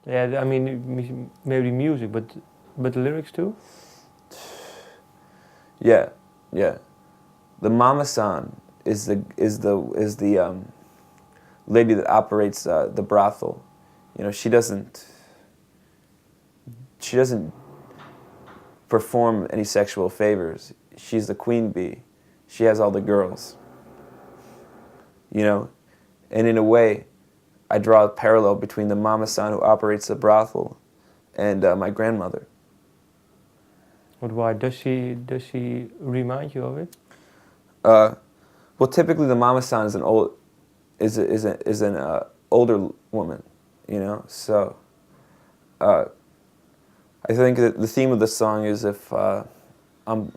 Yeah, I mean, maybe music, but the lyrics too? Yeah, yeah. The mama-san is the lady that operates the brothel. You know, she doesn't perform any sexual favors. She's the queen bee. She has all the girls. You know, and in a way, I draw a parallel between the mama-san who operates the brothel and my grandmother. But why does she remind you of it? Well, typically the mama-san is an older woman, you know. So I think that the theme of the song is if I'm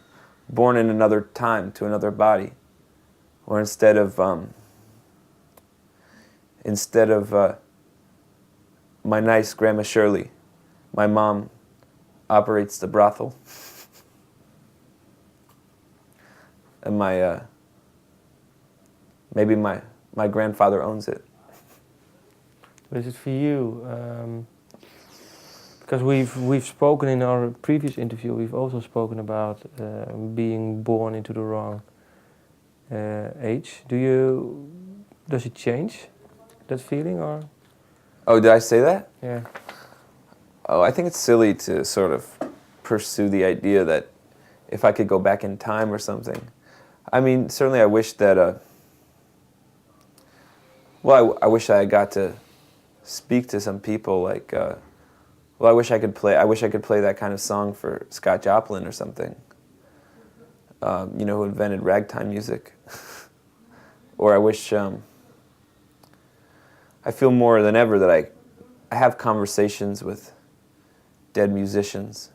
born in another time to another body, or instead of my nice Grandma Shirley, my mom operates the brothel, and maybe my grandfather owns it. What is it for you? Because we've spoken in our previous interview. We've also spoken about being born into the wrong age. Does it change that feeling, or? Oh, did I say that? Yeah. Oh, I think it's silly to sort of pursue the idea that if I could go back in time or something. I mean, certainly I wish that, I wish I got to speak to some people like, I wish I could play that kind of song for Scott Joplin or something, you know, who invented ragtime music. Or I wish, I feel more than ever that I have conversations with dead musicians.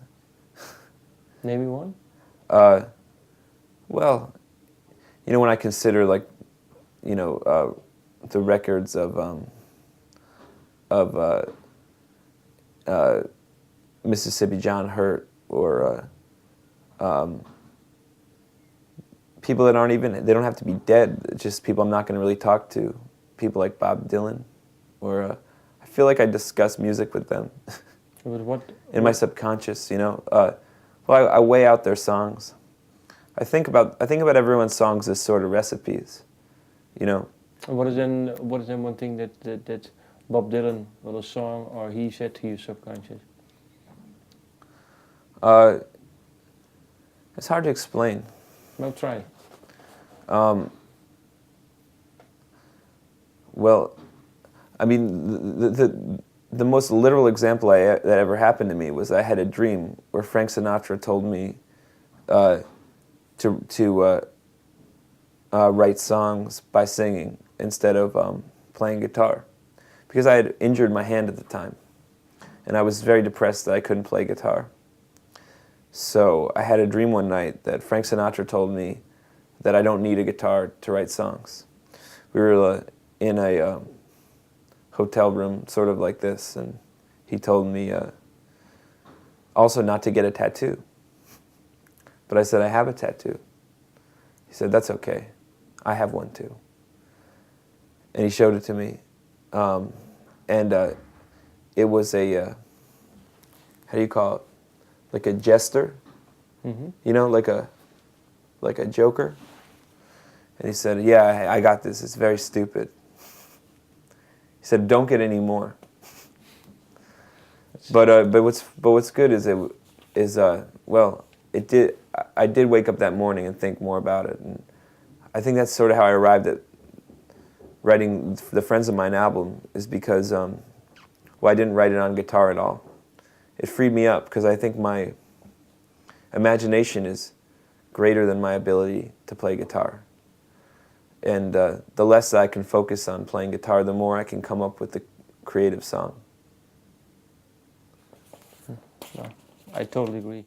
Name me one. Well, you know, when I consider, like, you know, the records of Mississippi John Hurt, or people that they don't have to be dead, just people I'm not going to really talk to, people like Bob Dylan, or I feel like I discuss music with them. In my subconscious, you know. I weigh out their songs. I think about everyone's songs as sort of recipes, you know. What is then one thing that Bob Dylan, or a song, or he said to your subconscious? It's hard to explain. Well, try. Well, I mean, the most literal example that ever happened to me was I had a dream where Frank Sinatra told me to write songs by singing instead of playing guitar, because I had injured my hand at the time, and I was very depressed that I couldn't play guitar. So I had a dream one night that Frank Sinatra told me that I don't need a guitar to write songs. We were in a hotel room, sort of like this, and he told me also not to get a tattoo. But I said, I have a tattoo. He said, that's okay. I have one too. And he showed it to me. It was a, how do you call it? Like a jester, you know, like a joker. And he said, yeah, I got this. It's very stupid. He said, don't get any more. But what's good is I did wake up that morning and think more about it, and I think that's sort of how I arrived at writing the Friends of Mine album, is because I didn't write it on guitar at all. It freed me up because I think my imagination is greater than my ability to play guitar. And the less I can focus on playing guitar, the more I can come up with the creative song. I totally agree.